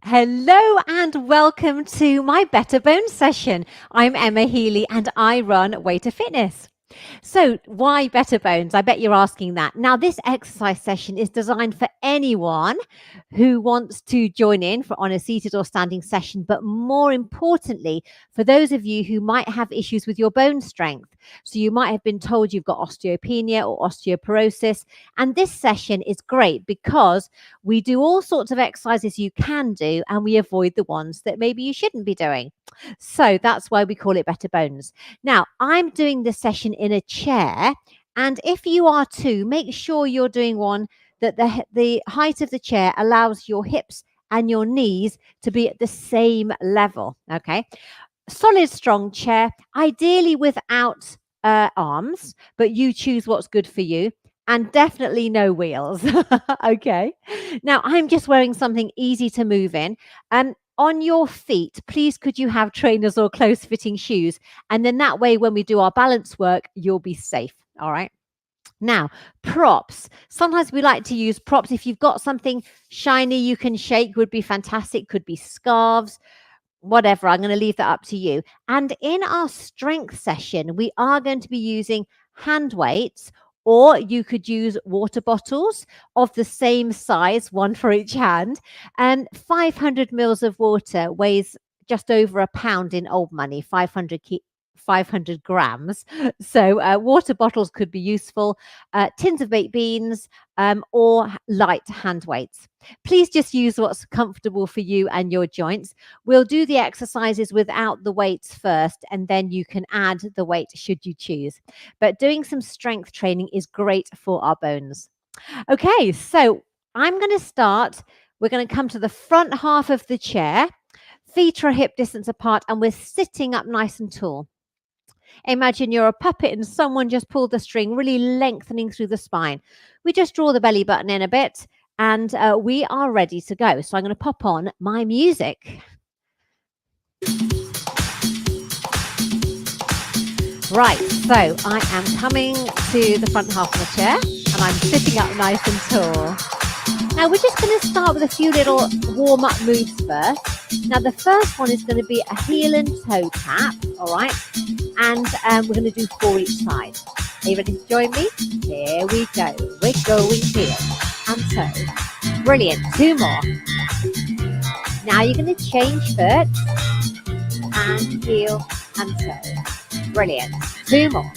Hello and welcome to my Better Bones session. I'm Emma Healey and I run Way to Fitness. So, why Better Bones? I bet you're asking that. Now, this exercise session is designed for anyone who wants to join in on a seated or standing session, but more importantly, for those of you who might have issues with your bone strength. So, you might have been told you've got osteopenia or osteoporosis, and this session is great because we do all sorts of exercises you can do and we avoid the ones that maybe you shouldn't be doing. So, that's why we call it Better Bones. Now, I'm doing this session in a chair, and if you are too, make sure you're doing one that the height of the chair allows your hips and your knees to be at the same level. Okay, solid, strong chair, ideally without arms, but you choose what's good for you. And definitely no wheels. Okay. Now I'm just wearing something easy to move in. On your feet, please could you have trainers or close fitting shoes? And then that way, when we do our balance work, you'll be safe. All right. Now, props. Sometimes we like to use props. If you've got something shiny you can shake, would be fantastic. Could be scarves, whatever. I'm going to leave that up to you. And in our strength session, we are going to be using hand weights, or you could use water bottles of the same size, one for each hand. And 500 mils of water weighs just over a pound in old money, 500 grams. So water bottles could be useful, tins of baked beans, or light hand weights. Please just use what's comfortable for you and your joints. We'll do the exercises without the weights first, and then you can add the weight should you choose. But doing some strength training is great for our bones. Okay, so I'm going to start. We're going to come to the front half of the chair. Feet are hip distance apart, and we're sitting up nice and tall. Imagine you're a puppet and someone just pulled the string, really lengthening through the spine. We just draw the belly button in a bit and we are ready to go. So I'm going to pop on my music. Right, so I am coming to the front half of the chair and I'm sitting up nice and tall. Now we're just going to start with a few little warm-up moves first. Now the first one is going to be a heel and toe tap, all right? And we're going to do 4 each side. Are you ready to join me? Here we go. We're going heel and toe. Brilliant. 2 more. Now you're going to change foot and heel and toe. Brilliant. 2 more.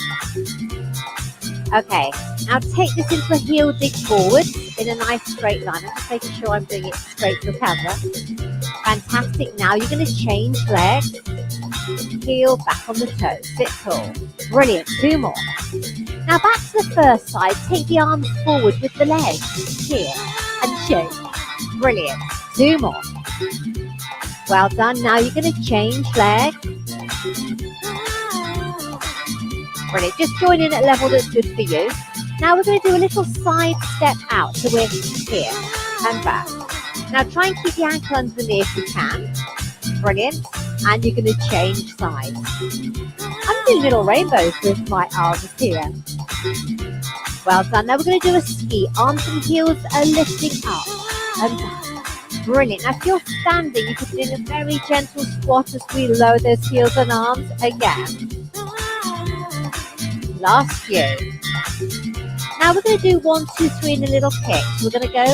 Okay. Now take this into a heel dig forward in a nice straight line. I'm just making sure I'm doing it straight to the camera. Fantastic. Now you're going to change legs. Heel back on the toe. Sit tall. Brilliant. 2 more. Now back to the first side. Take the arms forward with the legs. Here. And change. Brilliant. 2 more. Well done. Now you're going to change legs. Brilliant. Just join in at a level that's good for you. Now we're going to do a little side step out. So we're here and back. Now try and keep the ankle under the knee if you can. Brilliant. And you're going to change sides. I'm doing little rainbows with my arms here. Well done. Now we're going to do a ski. Arms and heels are lifting up and down. Brilliant. Now if you're standing, you could do a very gentle squat as we lower those heels and arms again. Last few. Now we're going to do 1, 2, 3 in a little kick. So we're going to go,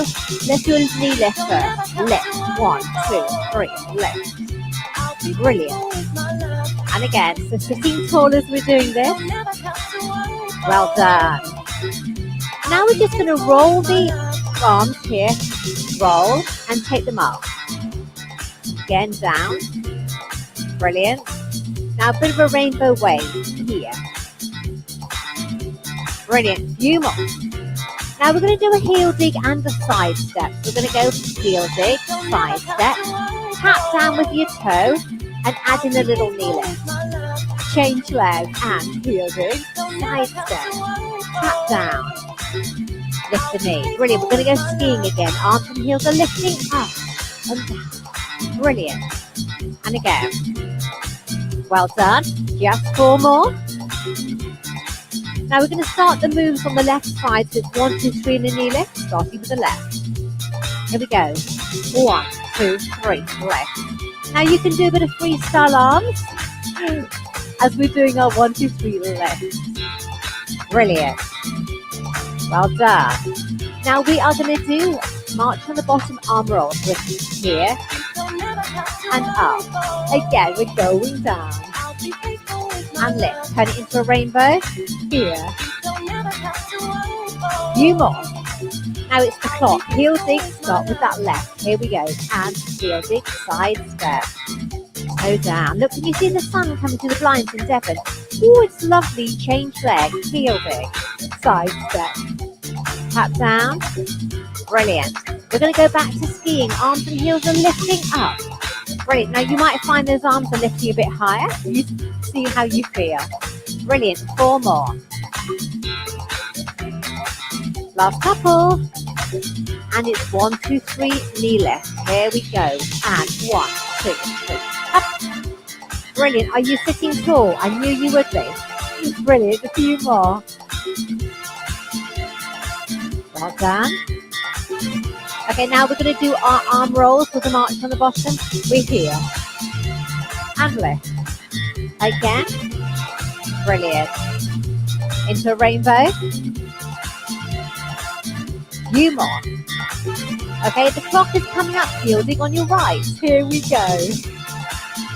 let's do a knee lift first. Lift. 1, 2, 3, lift. Brilliant. And again, so sitting tall as we're doing this. Well done. Now we're just going to roll the arms here. Roll and take them up. Again, down. Brilliant. Now a bit of a rainbow wave here. Brilliant. Few more. Now we're going to do a heel dig and a side step. We're going to go heel dig, side step. Tap down with your toe and add in a little knee lift. Change legs and heel dig, side step. Tap down. Lift the knee. Brilliant. We're going to go skiing again. Arms and heels are lifting up and down. Brilliant. And again. Well done. Just 4 more. Now we're going to start the moves on the left side. So it's 1, 2, 3 in the knee lift, starting with the left. Here we go. 1, 2, 3, left. Now you can do a bit of freestyle arms as we're doing our 1, 2, 3, left. Brilliant. Well done. Now we are going to do march on the bottom arm rolls. We're here and up. Again, we're going down. And lift. Turn it into a rainbow. Here. Few more. Now it's the clock. Heel dig, start with that left. Here we go. And heel dig, side step. Go down. Look, can you see the sun coming through the blinds in Devon? Oh, it's lovely. Change leg. Heel dig, side step. Tap down. Brilliant. We're going to go back to skiing. Arms and heels are lifting up. Brilliant. Now you might find those arms are lifting a bit higher. You see how you feel. Brilliant. 4 more. Last couple. And it's 1, 2, 3, knee lift. Here we go. And 1, 2, 3. Up. Brilliant. Are you sitting tall? I knew you would be. Brilliant. A few more. Well done. Okay, now we're going to do our arm rolls with the march on the bottom. We're here. And lift. Again. Brilliant. Into a rainbow. Few more. Okay, the clock is coming up, yielding on your right. Here we go.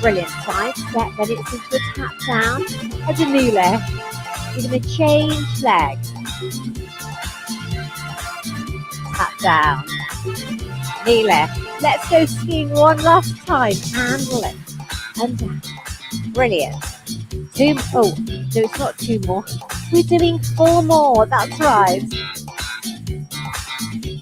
Brilliant. Side step, then it's into a tap down and a knee lift. You're going to change leg. Tap down. Knee lift. Let's go skiing one last time. And lift. And down. Brilliant. 2. Oh, no, it's not 2 more. We're doing 4 more. That's right.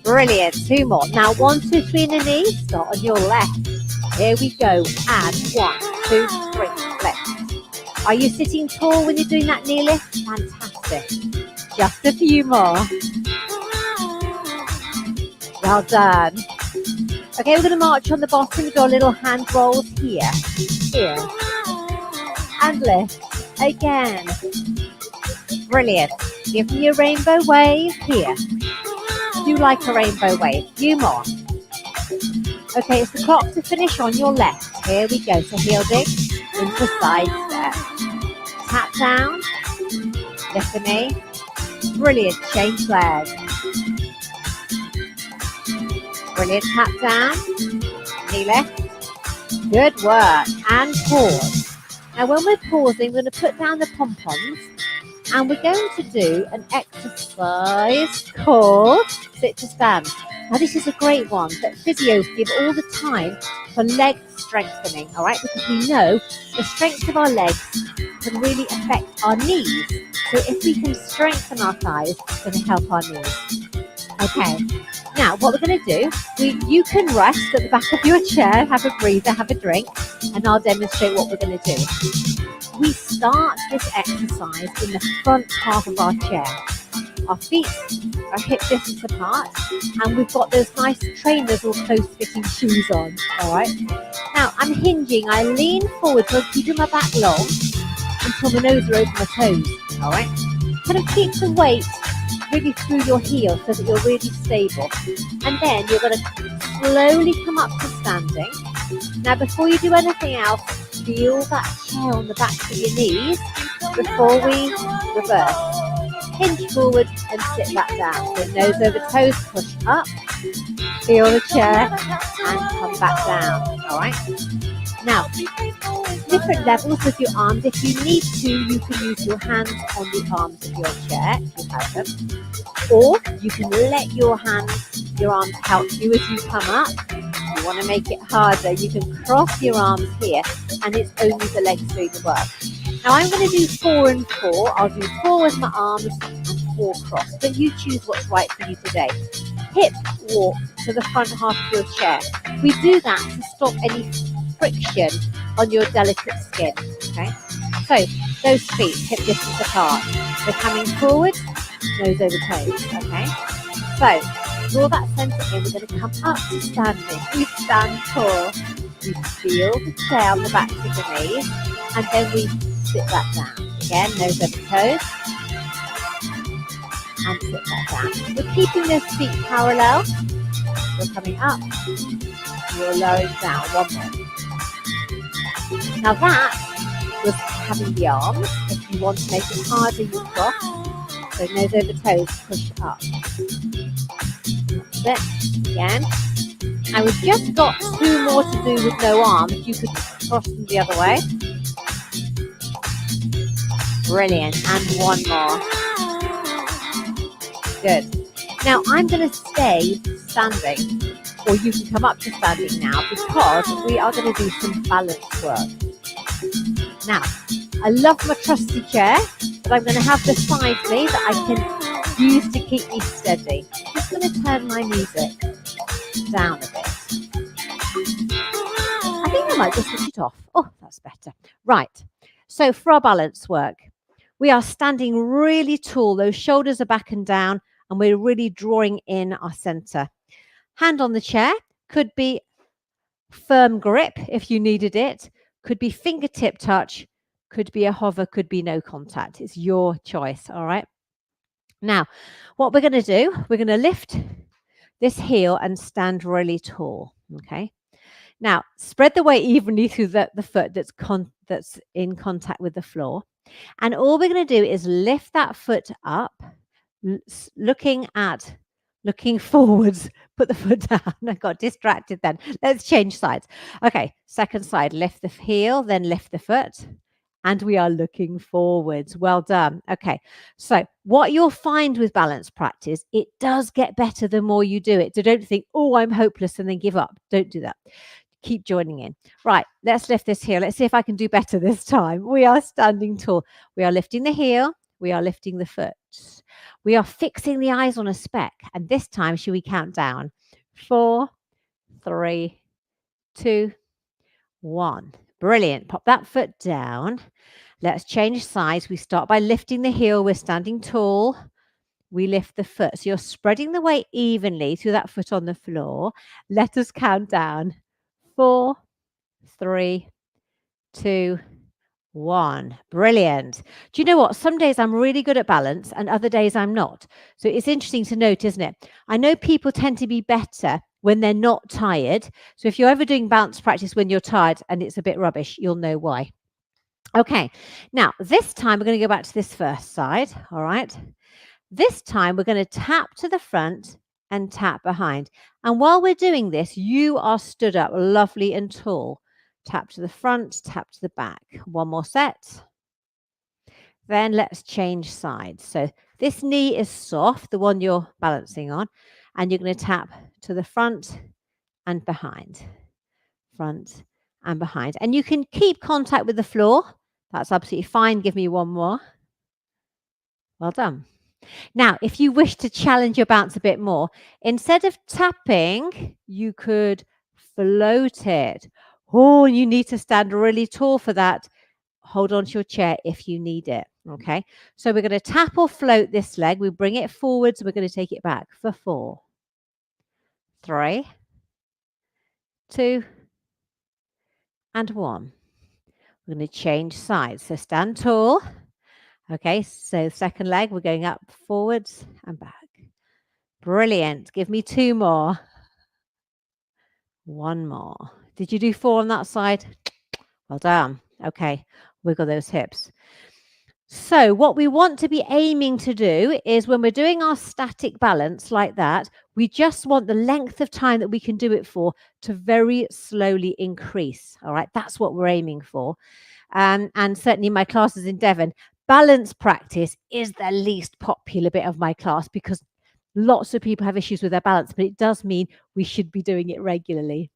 Brilliant. 2 more. Now 1, 2, 3 in the knee. Start on your left. Here we go. And 1, 2, 3. Left. Are you sitting tall when you're doing that knee lift? Fantastic. Just a few more. Well done. Okay, we're going to march on the bottom with our little hand rolls here. Here. And lift. Again. Brilliant. Give me a rainbow wave here. Do like a rainbow wave. Few more. Okay, it's the clock to finish on your left. Here we go. So heel dig into side step. Tap down. Lift the knee. Brilliant. Change leg. Brilliant. Tap down. Knee lift. Good work. And pause. Now when we're pausing, we're going to put down the pom-poms and we're going to do an exercise called sit to stand. Now this is a great one that physios give all the time for leg strengthening, all right? Because we know the strength of our legs can really affect our knees. So if we can strengthen our thighs, it's going to help our knees. Okay, now what we're going to do, you can rest at the back of your chair, have a breather, have a drink, and I'll demonstrate what we're going to do. We start this exercise in the front half of our chair. Our feet are hip distance apart, and we've got those nice trainers or close-fitting shoes on, all right? Now, I'm hinging. I lean forward, so I'm keeping my back long until my nose are over my toes, all right? Kind of keep the weight really through your heel so that you're really stable. And then you're going to slowly come up to standing. Now, before you do anything else, feel that chair on the backs of your knees before we reverse. Hinge forward and sit back down. So nose over toes, push up, feel the chair and come back down, all right? Now, different levels with your arms. If you need to, you can use your hands on the arms of your chair, if you have them. Or you can let your arms help you as you come up. If you want to make it harder, you can cross your arms here, and it's only the legs doing the work. Now I'm going to do 4 and 4. I'll do 4 with my arms and 4 cross, but you choose what's right for you today. Hip walk to the front half of your chair. We do that to stop any friction on your delicate skin, okay? So those feet hip distance apart. We're coming forward, nose over toes, okay? So draw that centre in. We're going to come up to standing. We stand tall. We feel the chair on the backs of the knees, and then we sit back down. Again, nose over toes, and sit back down. We're keeping those feet parallel. You're coming up, you're lowering down. One more. Now that was having the arms. If you want to make it harder, you cross. So nose over toes, push up. That's it. Again. And we've just got 2 more to do with no arms. You could cross them the other way. Brilliant. And one more. Good. Now I'm going to stay standing, or you can come up to standing now, because we are going to do some balance work. Now, I love my trusty chair, but I'm going to have this side me that I can use to keep me steady. I'm just going to turn my music down a bit. I think I might just switch it off. Oh, that's better. Right. So for our balance work, we are standing really tall. Those shoulders are back and down, and we're really drawing in our center. Hand on the chair, could be firm grip if you needed it, could be fingertip touch, could be a hover, could be no contact. It's your choice, all right? Now, what we're going to do, we're going to lift this heel and stand really tall, okay? Now, spread the weight evenly through the foot that's in contact with the floor. And all we're going to do is lift that foot up, looking forwards. Put the foot down. I got distracted then. Let's change sides. Okay, second side. Lift the heel, then lift the foot. And we are looking forwards. Well done. Okay, so what you'll find with balance practice, it does get better the more you do it. So don't think, oh, I'm hopeless, and then give up. Don't do that. Keep joining in. Right, let's lift this heel. Let's see if I can do better this time. We are standing tall. We are lifting the heel. We are lifting the foot. We are fixing the eyes on a speck. And this time, should we count down? 4, 3, 2, 1. Brilliant. Pop that foot down. Let's change sides. We start by lifting the heel. We're standing tall. We lift the foot. So you're spreading the weight evenly through that foot on the floor. Let us count down. 4, 3, 2, 1. Brilliant. Do you know what? Some days I'm really good at balance and other days I'm not. So it's interesting to note, isn't it? I know people tend to be better when they're not tired. So if you're ever doing balance practice when you're tired and it's a bit rubbish, you'll know why. Okay. Now, this time we're going to go back to this first side. All right. This time we're going to tap to the front and tap behind. And while we're doing this, you are stood up lovely and tall. Tap to the front, tap to the back. One more set. Then let's change sides. So this knee is soft, the one you're balancing on, and you're going to tap to the front and behind. Front and behind. And you can keep contact with the floor. That's absolutely fine. Give me one more. Well done. Now, if you wish to challenge your bounce a bit more, instead of tapping, you could float it. Oh, you need to stand really tall for that. Hold on to your chair if you need it. Okay, so we're going to tap or float this leg. We bring it forwards. We're going to take it back for 4, 3, 2, and 1. We're going to change sides. So stand tall. Okay, so second leg, we're going up forwards and back. Brilliant. Give me 2 more. 1 more. Did you do 4 on that side? Well done. Okay, wiggle those hips. So what we want to be aiming to do is when we're doing our static balance like that, we just want the length of time that we can do it for to very slowly increase. All right, that's what we're aiming for. And certainly in my classes in Devon, balance practice is the least popular bit of my class because lots of people have issues with their balance, but it does mean we should be doing it regularly.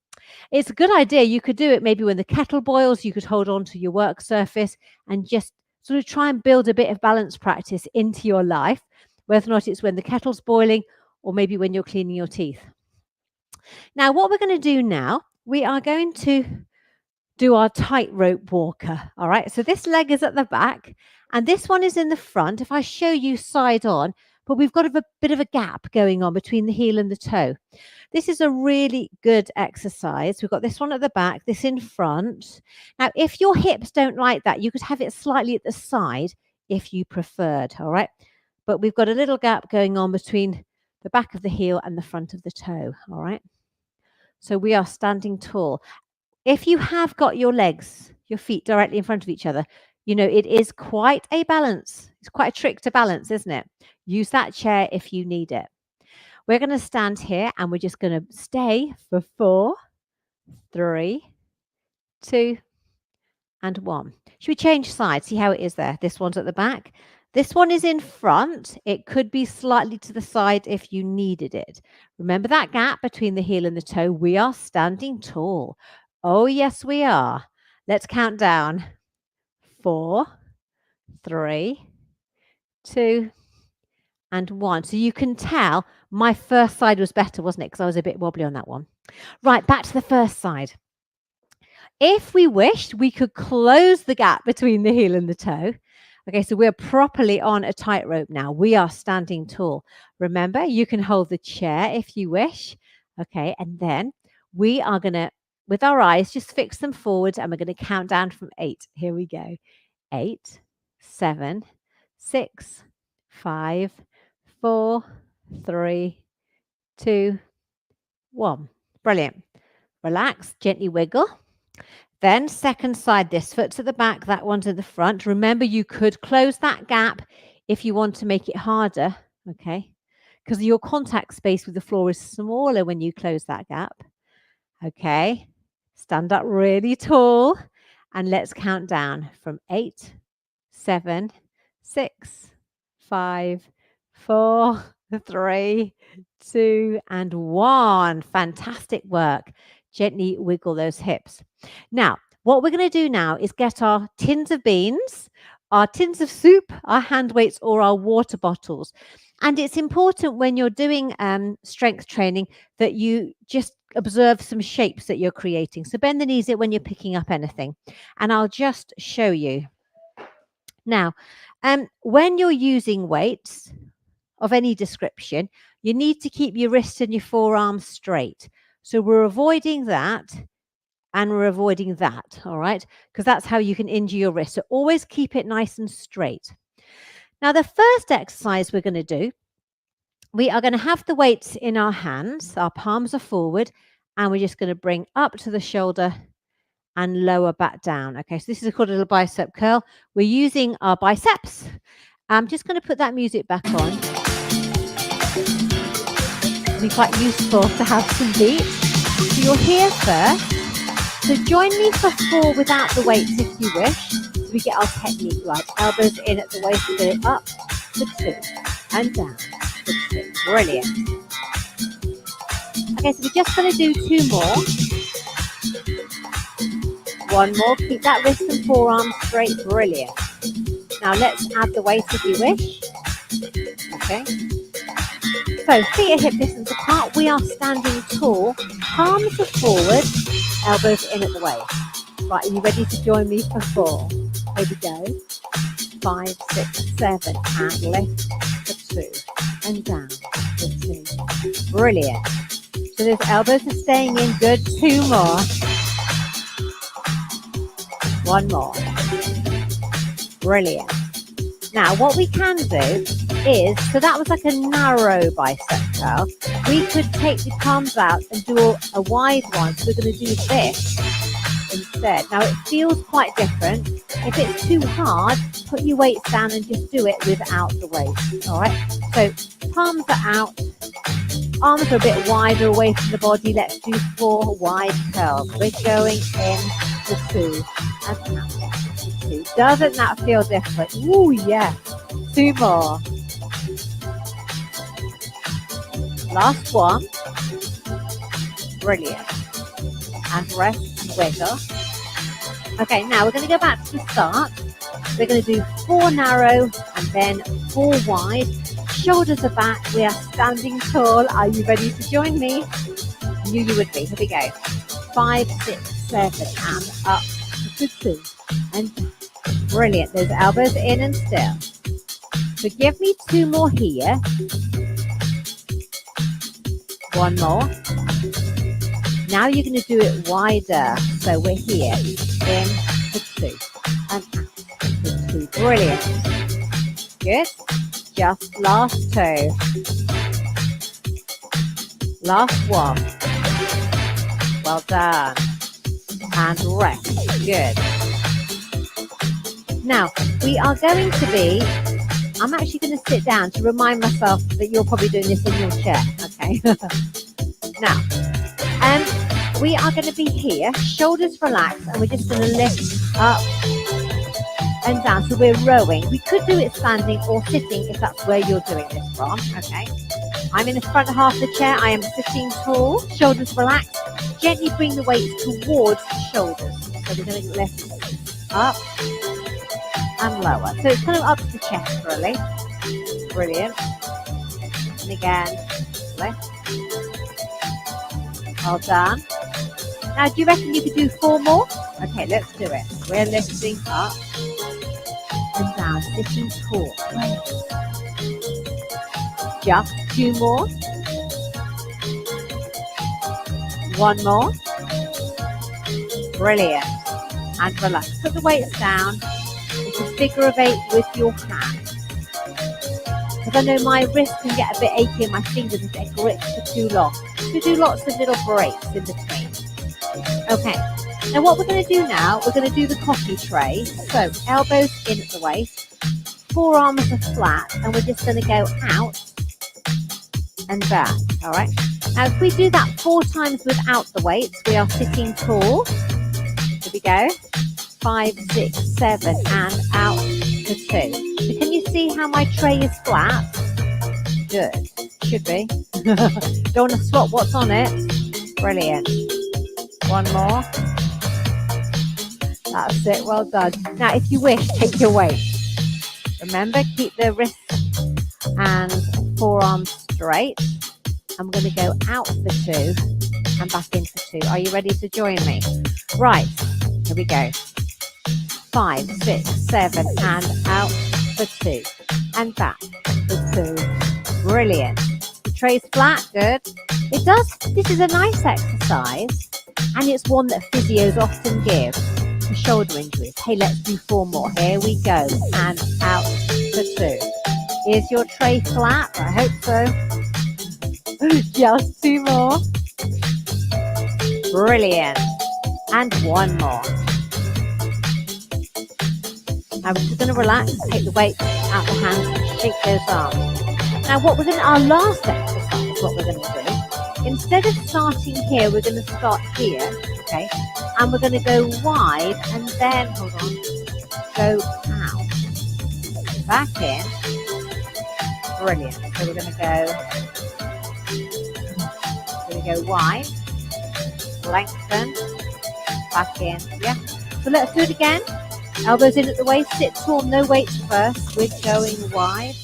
It's a good idea. You could do it maybe when the kettle boils, you could hold on to your work surface and just sort of try and build a bit of balance practice into your life, whether or not it's when the kettle's boiling or maybe when you're cleaning your teeth. Now, what we're going to do now, we are going to do our tightrope walker. All right, so this leg is at the back and this one is in the front. If I show you side on, but we've got a bit of a gap going on between the heel and the toe. This is a really good exercise. We've got this one at the back, this in front. Now, if your hips don't like that, you could have it slightly at the side if you preferred, all right? But we've got a little gap going on between the back of the heel and the front of the toe. All right. So we are standing tall. If you have got your legs, your feet directly in front of each other, you know, it is quite a balance. It's quite a trick to balance, isn't it? Use that chair if you need it. We're going to stand here and we're just going to stay for 4, 3, 2, and 1. Should we change sides? See how it is there? This one's at the back. This one is in front. It could be slightly to the side if you needed it. Remember that gap between the heel and the toe? We are standing tall. Oh, yes, we are. Let's count down. 4, 3, 2, and 1. So you can tell my first side was better, wasn't it? Because I was a bit wobbly on that one. Right, back to the first side. If we wished, we could close the gap between the heel and the toe. Okay, so we're properly on a tightrope now. We are standing tall. Remember, you can hold the chair if you wish. Okay, and then we are going to, with our eyes, just fix them forward and we're going to count down from 8. Here we go. 8, 7, 6, 5, 4, 3, 2, 1. Brilliant. Relax, gently wiggle. Then second side, this foot's at the back, that one's at the front. Remember, you could close that gap if you want to make it harder, okay? Because your contact space with the floor is smaller when you close that gap. Okay, stand up really tall and let's count down from 8, 7, 6, 5, 4, 3, 2, and 1. Fantastic work. Gently wiggle those hips. Now, what we're going to do now is get our tins of beans, our tins of soup, our hand weights, or our water bottles. And it's important when you're doing strength training that you just observe some shapes that you're creating. So bend the knees when you're picking up anything. And I'll just show you. Now, when you're using weights of any description, you need to keep your wrists and your forearms straight. So we're avoiding that and we're avoiding that, all right? Because that's how you can injure your wrist. So always keep it nice and straight. Now, the first exercise we're going to do, we are going to have the weights in our hands. Our palms are forward, and we're just going to bring up to the shoulder and lower back down. Okay, so this is called a little bicep curl. We're using our biceps. I'm just going to put that music back on. It'll be quite useful to have some beats. So you're here first. So join me for 4 without the weights if you wish. So we get our technique right. Elbows in at the waist, go up for 2 and down for 2. Brilliant. Okay, so we're just going to do 2 more. 1 more. Keep that wrist and forearm straight. Brilliant. Now let's add the weight if you wish. Okay. So feet are hip distance apart. We are standing tall. Palms are forward. Elbows in at the waist. Right, are you ready to join me for 4? Here we go. 5, 6, 7, and lift for 2, and down for 2. Brilliant. So those elbows are staying in. Good. 2 more. 1 more. Brilliant. Now, what we can do is, so that was like a narrow bicep curl. We could take the palms out and do a wide one. So we're going to do this instead. Now, it feels quite different. If it's too hard, put your weights down and just do it without the weights. All right. So palms are out. Arms are a bit wider away from the body. Let's do 4 wide curls. We're going in for 2 and out for 2. Doesn't that feel different? Ooh, yeah. 2 more. Last one. Brilliant. And rest and wiggle. Okay, now we're going to go back to the start. We're going to do 4 narrow and then 4 wide. Shoulders are back. We are standing tall. Are you ready to join me? Knew you would be. Here we go. 5, 6, 7, and up to 2. And down. Brilliant. Those elbows in and still. So give me 2 more here. 1 more. Now you're going to do it wider. So we're here. In for 2. And out for 2. Brilliant. Good. Just last 2. Last one. Well done. And rest. Good. Now, we are going to be, I'm actually going to sit down to remind myself that you're probably doing this in your chair. Okay. Now, we are going to be here, shoulders relaxed, and we're just going to lift up and down. So we're rowing. We could do it standing or sitting if that's where you're doing this from. Okay. I'm in the front half of the chair. I am sitting tall, shoulders relaxed. Gently bring the weights towards the shoulders. So we're going to lift up and lower. So it's kind of up to the chest, really. Brilliant. And again, lift. Well done. Now, do you reckon you could do 4 more? Okay, let's do it. We're lifting up and down, sitting tall. Just 2 more. 1 more. Brilliant. And relax. Put the weights down. It's a figure of 8 with your hands. Because I know my wrist can get a bit achy and my fingers if they grip for too long. So do lots of little breaks in between. Okay. Now what we're going to do now, we're going to do the coffee tray. So elbows in at the waist. Forearms are flat. And we're just going to go out and back. All right. Now if we do that 4 times without the weights, we are sitting tall. Here we go. 5, 6, 7, and out for 2. So can you see how my tray is flat? Good. Should be. Don't want to swap what's on it. Brilliant. 1 more. That's it. Well done. Now, if you wish, take your weight. Remember, keep the wrists and forearms straight. And we're going to go out for 2 and back in for 2. Are you ready to join me? Right. Here we go. 5, 6, 7, and out for 2. And back for 2. Brilliant. The tray's flat. Good. It does. This is a nice exercise. And it's one that physios often give for shoulder injuries. Hey, let's do 4 more. Here we go. And out for 2. Is your tray flat? I hope so. Just 2 more. Brilliant. And 1 more. Now we're just going to relax, take the weight out the hands, shake those arms. Now what we're going to, our last exercise, what we're going to do, instead of starting here, we're going to start here, okay? And we're going to go wide and then, hold on, go out. Back in. Brilliant. So we're going to go wide, lengthen, back in, yeah? So let's do it again. Elbows in at the waist, sit tall, no weights first. We're going wide,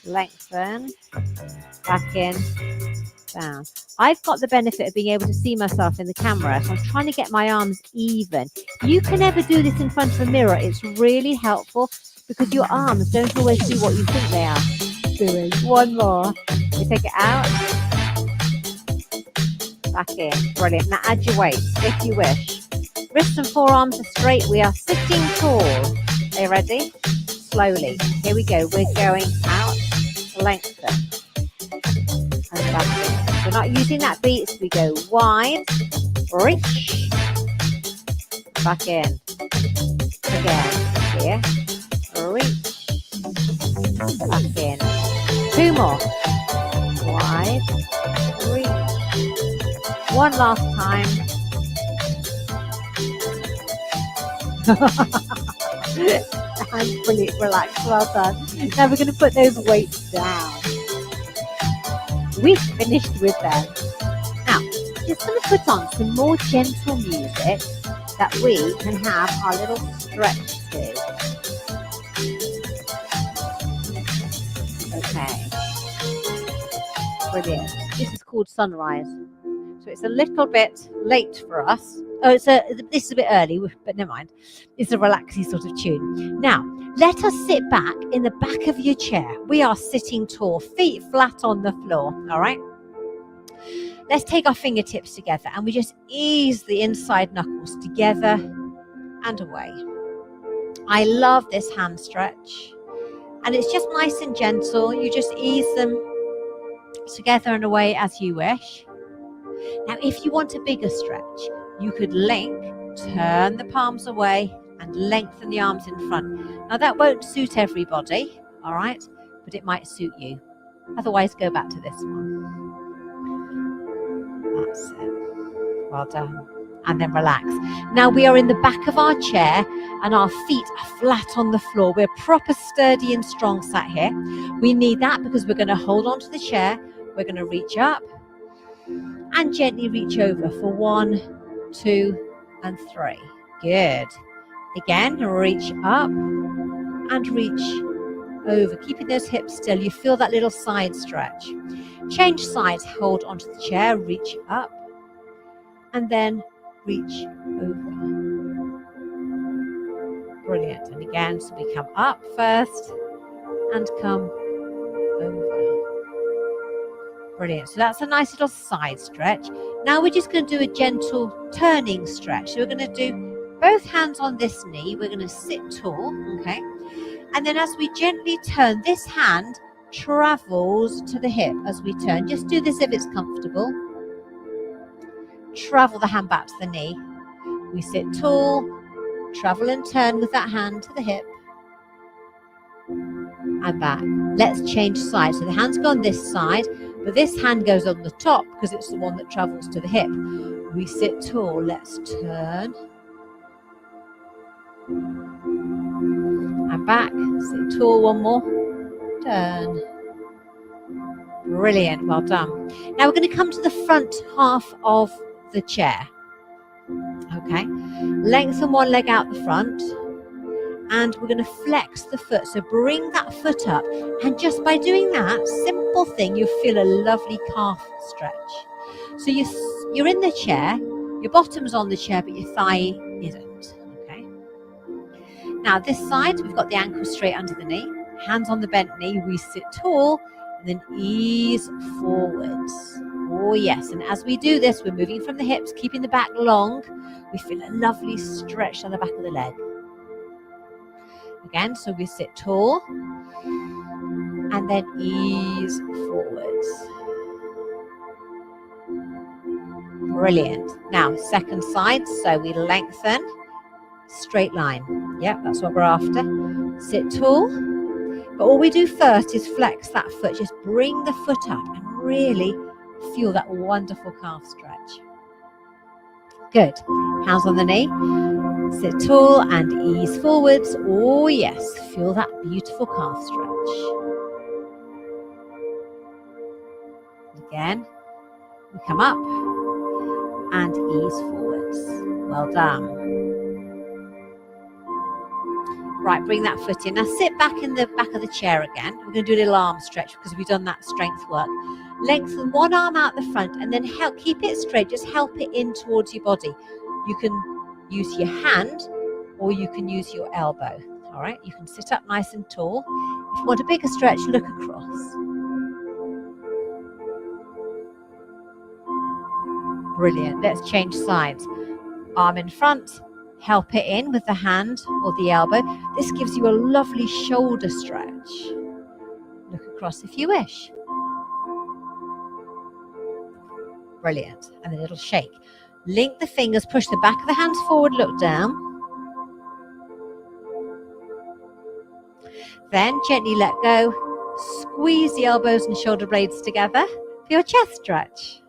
lengthen, back in, down. I've got the benefit of being able to see myself in the camera, so I'm trying to get my arms even. You can never do this in front of a mirror. It's really helpful because your arms don't always do what you think they are doing. 1 more. We take it out, back in. Brilliant. Now add your weights if you wish. Wrists and forearms are straight. We are sitting tall. Are you ready? Slowly. Here we go. We're going out, lengthen, and back in. We're not using that beat. So we go wide, reach, back in. Again. Here. Reach, back in. 2 more. Wide, reach. 1 last time. And brilliant, relax, well done. Now we're going to put those weights down. We've finished with them. Now, just going to put on some more gentle music that we can have our little stretch to. Okay. Brilliant. This is called Sunrise. So it's a little bit late for us. Oh, this is a bit early, but never mind. It's a relaxing sort of tune. Now, let us sit back in the back of your chair. We are sitting tall, feet flat on the floor, all right? Let's take our fingertips together and we just ease the inside knuckles together and away. I love this hand stretch. And it's just nice and gentle. You just ease them together and away as you wish. Now, if you want a bigger stretch, you could turn the palms away and lengthen the arms in front. Now, that won't suit everybody, all right, but it might suit you. Otherwise, go back to this one. That's it. Well done. And then relax. Now we are in the back of our chair and our feet are flat on the floor. We're proper sturdy and strong sat here. We need that because we're going to hold on to the chair. We're going to reach up and gently reach over for 1, 2, and 3. Good. Again, reach up and reach over, keeping those hips still. You feel that little side stretch. Change sides, hold onto the chair, reach up, and then reach over. Brilliant. And again, so we come up first and come over. Brilliant. So that's a nice little side stretch. Now we're just going to do a gentle turning stretch. So we're going to do both hands on this knee. We're going to sit tall, okay? And then as we gently turn, this hand travels to the hip as we turn. Just do this if it's comfortable. Travel the hand back to the knee. We sit tall, travel and turn with that hand to the hip and back. Let's change sides. So the hands go on this side, but this hand goes on the top because it's the one that travels to the hip. We sit tall. Let's turn and back. Sit tall. One more. Turn. Brilliant. Well done. Now we're going to come to the front half of the chair. Okay, lengthen one leg out the front and we're going to flex the foot. So bring that foot up, and just by doing that simple thing, you feel a lovely calf stretch. So you're in the chair, your bottom's on the chair, but your thigh isn't. Okay. Now this side, we've got the ankle straight under the knee, hands on the bent knee. We sit tall and then ease forwards. Oh yes, and as we do this, we're moving from the hips, keeping the back long. We feel a lovely stretch on the back of the leg. Again, so we sit tall and then ease forwards. Brilliant. Now, second side, so we lengthen, straight line. Yep, that's what we're after. Sit tall. But all we do first is flex that foot. Just bring the foot up and really feel that wonderful calf stretch. Good. Hands on the knee. Sit tall and ease forwards. Oh yes, feel that beautiful calf stretch. Again, we come up and ease forwards. Well done. Right, bring that foot in. Now sit back in the back of the chair again. We're going to do a little arm stretch because we've done that strength work. Lengthen one arm out the front and then keep it straight. Just help it in towards your body. You can use your hand or you can use your elbow. All right, you can sit up nice and tall. If you want a bigger stretch, look across. Brilliant. Let's change sides. Arm in front. Help it in with the hand or the elbow. This gives you a lovely shoulder stretch. Look across if you wish. Brilliant. And then it'll shake. Link the fingers, push the back of the hands forward, look down. Then gently let go. Squeeze the elbows and shoulder blades together for your chest stretch.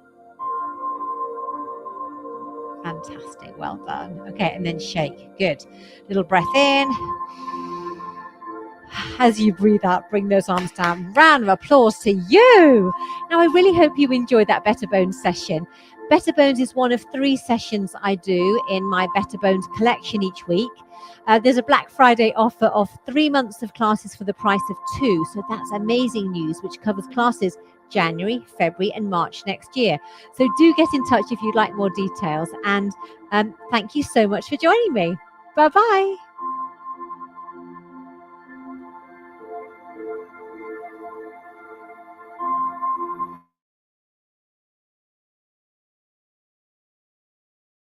Fantastic, well done. Okay, and then shake. Good. Little breath in. As you breathe out, bring those arms down. Round of applause to you. Now, I really hope you enjoyed that Better Bones session. Better Bones is one of 3 sessions I do in my Better Bones collection each week. There's a Black Friday offer of 3 months of classes for the price of 2. So that's amazing news, which covers classes January, February and March next year. So do get in touch if you'd like more details. And thank you so much for joining me. Bye-bye.